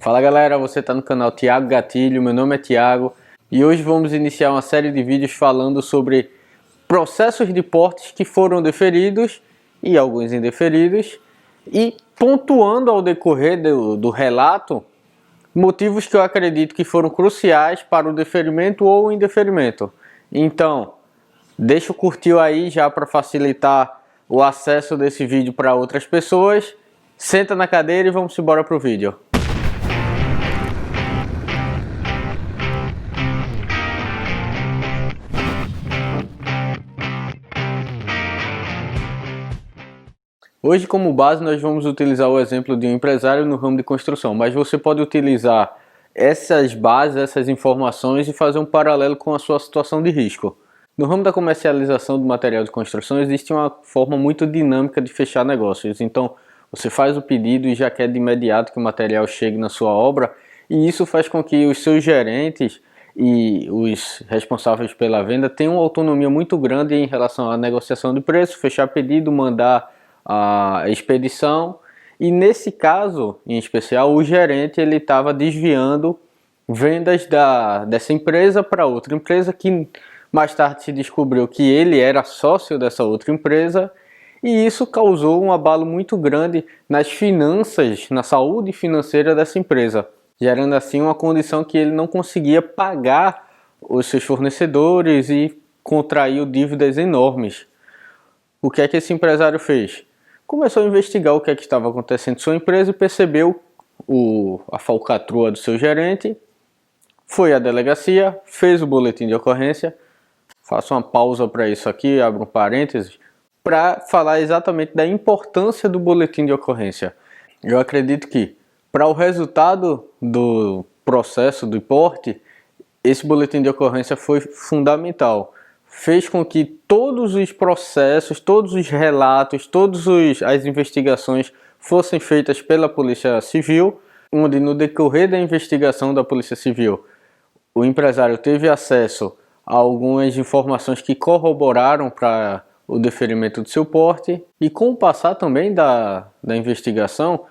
Fala galera, você está no canal Thiago Gatilho, meu nome é Thiago e hoje vamos iniciar uma série de vídeos falando sobre processos de portes que foram deferidos e alguns indeferidos e pontuando ao decorrer do relato motivos que eu acredito que foram cruciais para o deferimento ou indeferimento. Então, deixa o curtir aí já para facilitar o acesso desse vídeo para outras pessoas. Senta na cadeira e vamos embora para o vídeo. Hoje, como base, nós vamos utilizar o exemplo de um empresário no ramo de construção, mas você pode utilizar essas bases, essas informações e fazer um paralelo com a sua situação de risco. No ramo da comercialização do material de construção, existe uma forma muito dinâmica de fechar negócios. Então, você faz o pedido e já quer de imediato que o material chegue na sua obra, e isso faz com que os seus gerentes e os responsáveis pela venda tenham uma autonomia muito grande em relação à negociação de preço, fechar pedido, mandar a expedição, e nesse caso em especial o gerente ele estava desviando vendas dessa empresa para outra empresa, que mais tarde se descobriu que ele era sócio dessa outra empresa, e isso causou um abalo muito grande nas finanças, na saúde financeira dessa empresa, gerando assim uma condição que ele não conseguia pagar os seus fornecedores e contraiu dívidas enormes. O que é que esse empresário fez? Começou a investigar o que é que estava acontecendo em sua empresa e percebeu a falcatrua do seu gerente, foi à delegacia, fez o boletim de ocorrência. Faço uma pausa para isso aqui, abro um parênteses, para falar exatamente da importância do boletim de ocorrência. Eu acredito que para o resultado do processo do porte, esse boletim de ocorrência foi fundamental. Fez com que todos os processos, todos os relatos, todas as investigações fossem feitas pela Polícia Civil, onde no decorrer da investigação da Polícia Civil, o empresário teve acesso a algumas informações que corroboraram para o deferimento do seu porte, e com o passar também da investigação,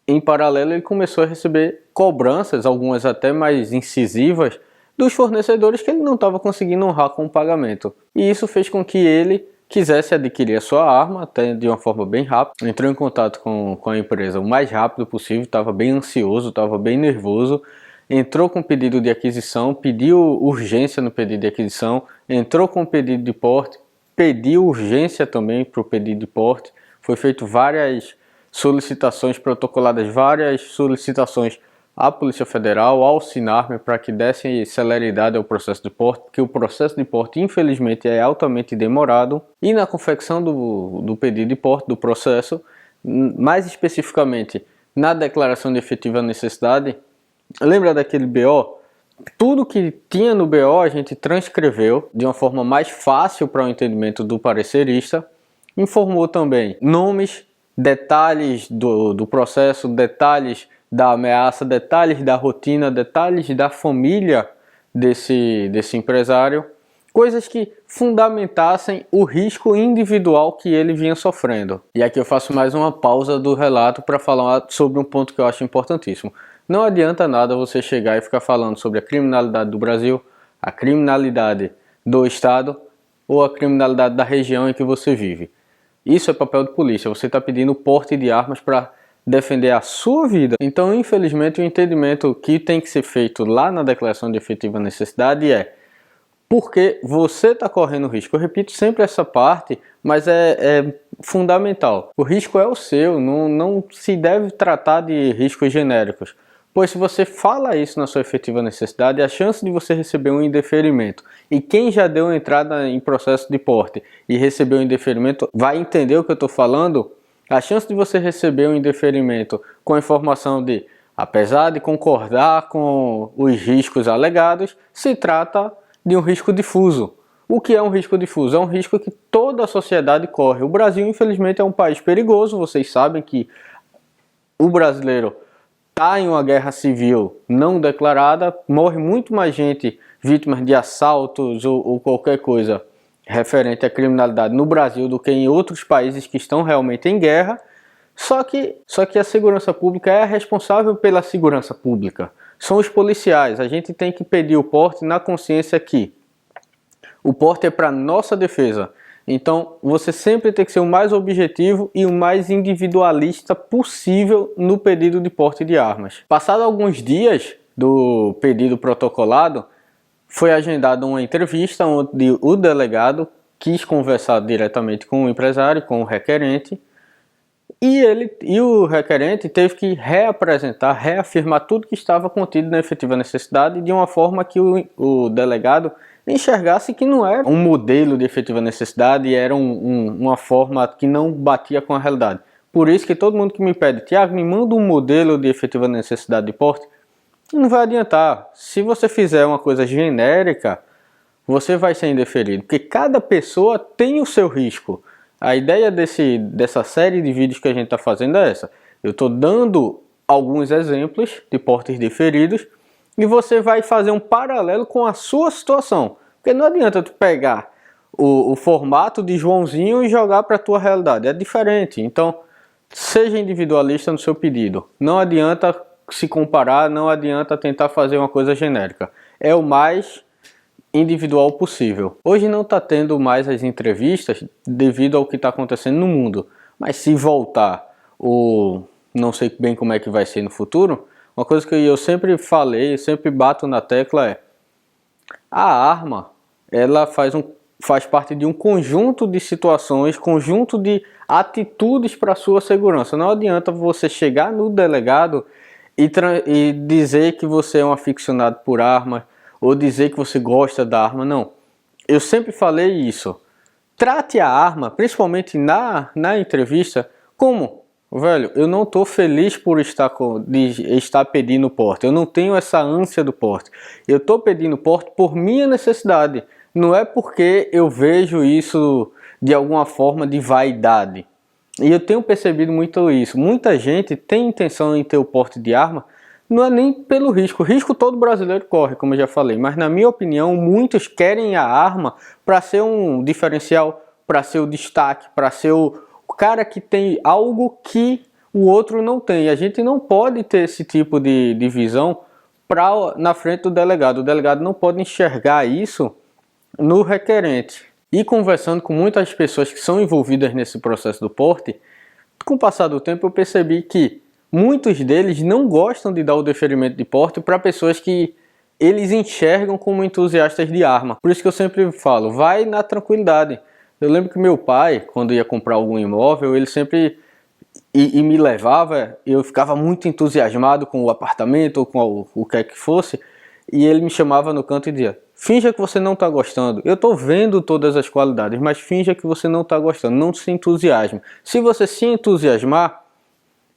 em paralelo ele começou a receber cobranças, algumas até mais incisivas, dos fornecedores que ele não estava conseguindo honrar com o pagamento. E isso fez com que ele quisesse adquirir a sua arma, até de uma forma bem rápida. Entrou em contato com a empresa o mais rápido possível, estava bem ansioso, estava bem nervoso. Entrou com pedido de aquisição, pediu urgência no pedido de aquisição, entrou com pedido de porte, pediu urgência também para o pedido de porte. Foi feito várias solicitações, protocoladas várias solicitações à Polícia Federal, ao Sinarme, para que dessem celeridade ao processo de porte, porque o processo de porte infelizmente é altamente demorado. E na confecção do pedido de porte, do processo, mais especificamente na declaração de efetiva necessidade, lembra daquele BO? Tudo que tinha no BO a gente transcreveu de uma forma mais fácil para o entendimento do parecerista, informou também nomes, detalhes do processo, detalhes da ameaça, detalhes da rotina, detalhes da família desse empresário, coisas que fundamentassem o risco individual que ele vinha sofrendo. E aqui eu faço mais uma pausa do relato para falar sobre um ponto que eu acho importantíssimo. Não adianta nada você chegar e ficar falando sobre a criminalidade do Brasil, a criminalidade do estado ou a criminalidade da região em que você vive. Isso é papel de polícia, você está pedindo porte de armas para defender a sua vida. Então, infelizmente, o entendimento que tem que ser feito lá na declaração de efetiva necessidade é porque você está correndo risco. Eu repito sempre essa parte, mas é fundamental. O risco é o seu, não se deve tratar de riscos genéricos. Pois se você fala isso na sua efetiva necessidade, a chance de você receber um indeferimento, e quem já deu entrada em processo de porte e recebeu um indeferimento vai entender o que eu estou falando. A chance de você receber um indeferimento com a informação de, apesar de concordar com os riscos alegados, se trata de um risco difuso. O que é um risco difuso? É um risco que toda a sociedade corre. O Brasil, infelizmente, é um país perigoso. Vocês sabem que o brasileiro está em uma guerra civil não declarada, morre muito mais gente vítimas de assaltos ou qualquer coisa referente à criminalidade no Brasil do que em outros países que estão realmente em guerra. Só que a segurança pública é a responsável pela segurança pública. São os policiais. A gente tem que pedir o porte na consciência que o porte é para nossa defesa. Então, você sempre tem que ser o mais objetivo e o mais individualista possível no pedido de porte de armas. Passado alguns dias do pedido protocolado, foi agendada uma entrevista onde o delegado quis conversar diretamente com o empresário, com o requerente, e o requerente teve que reapresentar, reafirmar tudo que estava contido na efetiva necessidade de uma forma que o delegado enxergasse que não era um modelo de efetiva necessidade, era uma forma que não batia com a realidade. Por isso que todo mundo que me pede, Tiago, me manda um modelo de efetiva necessidade de porte, não vai adiantar. Se você fizer uma coisa genérica, você vai ser indeferido, porque cada pessoa tem o seu risco. A ideia dessa série de vídeos que a gente está fazendo é essa. Eu estou dando alguns exemplos de portes diferidos e você vai fazer um paralelo com a sua situação. Porque não adianta tu pegar o formato de Joãozinho e jogar para a tua realidade. É diferente. Então, seja individualista no seu pedido. Não adianta se comparar, não adianta tentar fazer uma coisa genérica. É o mais individual possível. Hoje não está tendo mais as entrevistas devido ao que está acontecendo no mundo, mas se voltar, ou não sei bem como é que vai ser no futuro, uma coisa que eu sempre falei, sempre bato na tecla é: a arma, ela faz parte de um conjunto de situações, conjunto de atitudes para sua segurança. Não adianta você chegar no delegado e dizer que você é um aficionado por armas, ou dizer que você gosta da arma. Não, eu sempre falei isso. Trate a arma, principalmente na entrevista, como: velho, eu não estou feliz por estar pedindo porte. Eu não tenho essa ânsia do porte. Eu estou pedindo porte por minha necessidade. Não é porque eu vejo isso de alguma forma de vaidade. E eu tenho percebido muito isso. Muita gente tem intenção em ter o porte de arma, não é nem pelo risco. O risco todo brasileiro corre, como eu já falei. Mas na minha opinião, muitos querem a arma para ser um diferencial, para ser o destaque, para ser o cara que tem algo que o outro não tem. A gente não pode ter esse tipo de visão na frente do delegado. O delegado não pode enxergar isso no requerente. E conversando com muitas pessoas que são envolvidas nesse processo do porte, com o passar do tempo eu percebi que muitos deles não gostam de dar o deferimento de porte para pessoas que eles enxergam como entusiastas de arma. Por isso que eu sempre falo, vai na tranquilidade. Eu lembro que meu pai, quando ia comprar algum imóvel, ele sempre me levava, eu ficava muito entusiasmado com o apartamento ou com o que é que fosse, e ele me chamava no canto e dizia: finja que você não está gostando. Eu estou vendo todas as qualidades, mas finja que você não está gostando. Não se entusiasme. Se você se entusiasmar,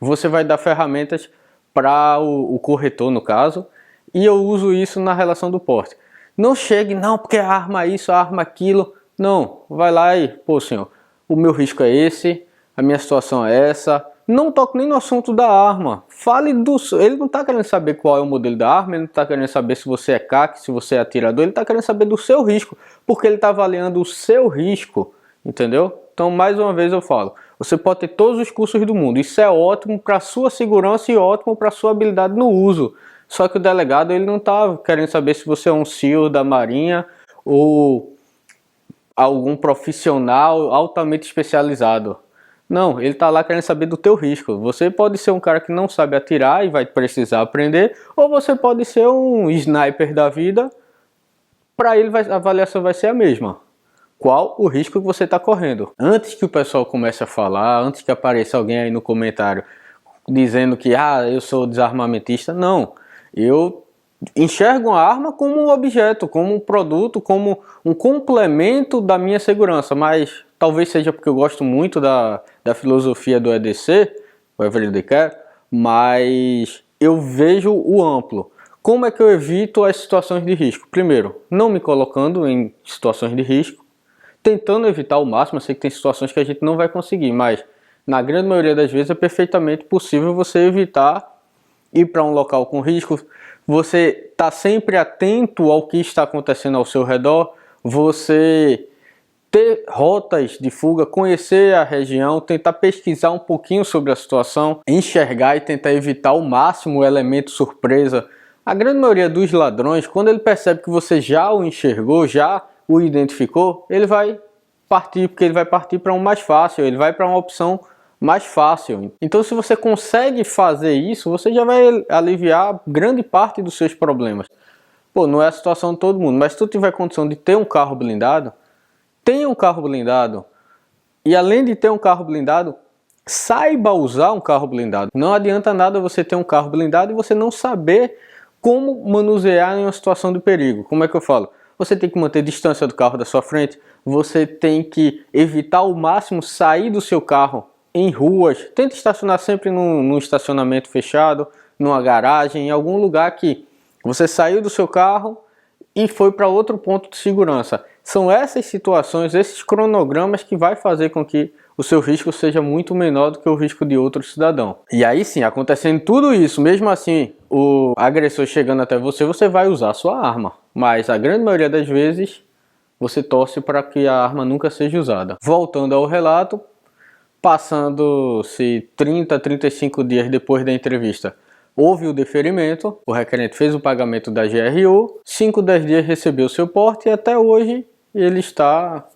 você vai dar ferramentas para o corretor, no caso, e eu uso isso na relação do porte. Não chegue, não, porque a arma isso, a arma aquilo. Não, vai lá e, pô, senhor, o meu risco é esse, a minha situação é essa. Não toque nem no assunto da arma. Fale do... Ele não está querendo saber qual é o modelo da arma, ele não está querendo saber se você é CAC, se você é atirador, ele está querendo saber do seu risco, porque ele está avaliando o seu risco, entendeu? Então, mais uma vez eu falo, você pode ter todos os cursos do mundo, isso é ótimo para a sua segurança e ótimo para a sua habilidade no uso. Só que o delegado, ele não está querendo saber se você é um SEAL da Marinha ou algum profissional altamente especializado. Não, ele está lá querendo saber do teu risco. Você pode ser um cara que não sabe atirar e vai precisar aprender, ou você pode ser um sniper da vida, para ele a avaliação vai ser a mesma. Qual o risco que você está correndo? Antes que o pessoal comece a falar, antes que apareça alguém aí no comentário dizendo que eu sou desarmamentista, não. Eu enxergo a arma como um objeto, como um produto, como um complemento da minha segurança, mas talvez seja porque eu gosto muito da filosofia do EDC, o Evelyn de Care, mas eu vejo o amplo. Como é que eu evito as situações de risco? Primeiro, não me colocando em situações de risco, tentando evitar ao máximo. Eu sei que tem situações que a gente não vai conseguir, mas na grande maioria das vezes é perfeitamente possível você evitar ir para um local com risco. Você está sempre atento ao que está acontecendo ao seu redor, você ter rotas de fuga, conhecer a região, tentar pesquisar um pouquinho sobre a situação, enxergar e tentar evitar ao máximo o elemento surpresa. A grande maioria dos ladrões, quando ele percebe que você já o enxergou, já o identificou, ele vai partir, porque ele vai partir para um mais fácil, ele vai para uma opção mais fácil. Então, se você consegue fazer isso, você já vai aliviar grande parte dos seus problemas. Pô, não é a situação de todo mundo, mas se tu tiver condição de ter um carro blindado, tenha um carro blindado. E além de ter um carro blindado, saiba usar um carro blindado. Não adianta nada você ter um carro blindado e você não saber como manusear em uma situação de perigo. Como é que eu falo? Você tem que manter distância do carro da sua frente, você tem que evitar ao máximo sair do seu carro em ruas. Tente estacionar sempre num estacionamento fechado, numa garagem, em algum lugar que você saiu do seu carro e foi para outro ponto de segurança. São essas situações, esses cronogramas que vai fazer com que o seu risco seja muito menor do que o risco de outro cidadão. E aí sim, acontecendo tudo isso, mesmo assim, o agressor chegando até você, você vai usar a sua arma. Mas a grande maioria das vezes, você torce para que a arma nunca seja usada. Voltando ao relato, passando-se 30, 35 dias depois da entrevista, houve o deferimento, o requerente fez o pagamento da GRU, 5, 10 dias recebeu o seu porte e até hoje ele está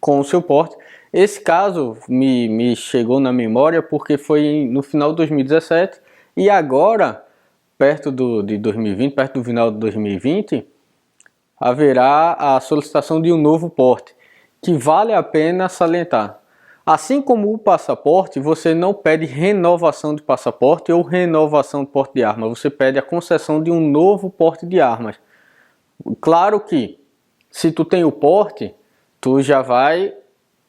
com o seu porte. Esse caso me chegou na memória porque foi no final de 2017 e agora, perto de 2020, perto do final de 2020, haverá a solicitação de um novo porte, que vale a pena salientar. Assim como o passaporte, você não pede renovação de passaporte ou renovação de porte de arma, você pede a concessão de um novo porte de armas. Claro que, se tu tem o porte, tu já vai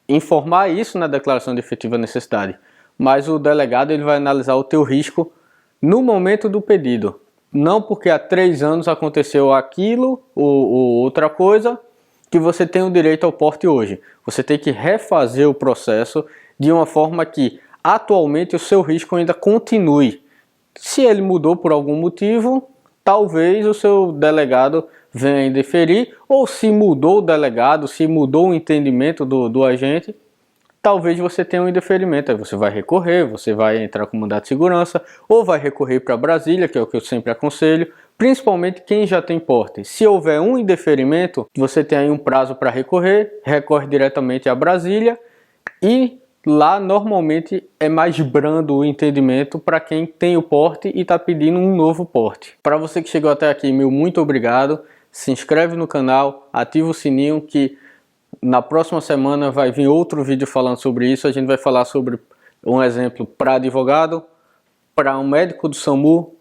informar isso na declaração de efetiva necessidade, mas o delegado ele vai analisar o teu risco no momento do pedido. Não porque há 3 anos aconteceu aquilo ou outra coisa, que você tem o direito ao porte hoje. Você tem que refazer o processo de uma forma que atualmente o seu risco ainda continue. Se ele mudou por algum motivo, talvez o seu delegado venha indeferir, ou se mudou o delegado, se mudou o entendimento do agente, talvez você tenha um indeferimento. Aí você vai recorrer, você vai entrar com mandado de segurança, ou vai recorrer para Brasília, que é o que eu sempre aconselho, principalmente quem já tem porte. Se houver um indeferimento, você tem aí um prazo para recorrer, recorre diretamente a Brasília e lá normalmente é mais brando o entendimento para quem tem o porte e está pedindo um novo porte. Para você que chegou até aqui, meu muito obrigado. Se inscreve no canal, ativa o sininho que na próxima semana vai vir outro vídeo falando sobre isso. A gente vai falar sobre um exemplo para advogado, para um médico do SAMU,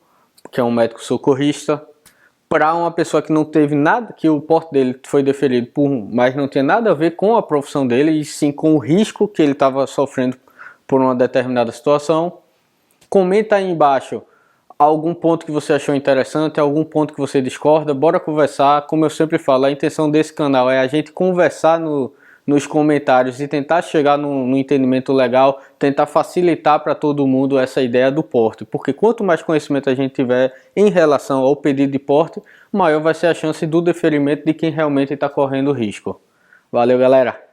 que é um médico socorrista, para uma pessoa que não teve nada, que o porte dele foi deferido, mas não tinha nada a ver com a profissão dele, e sim com o risco que ele estava sofrendo por uma determinada situação. Comenta aí embaixo algum ponto que você achou interessante, algum ponto que você discorda, bora conversar. Como eu sempre falo, a intenção desse canal é a gente conversar nos comentários e tentar chegar no entendimento legal, tentar facilitar para todo mundo essa ideia do porte, porque quanto mais conhecimento a gente tiver em relação ao pedido de porte, maior vai ser a chance do deferimento de quem realmente está correndo risco. Valeu, galera!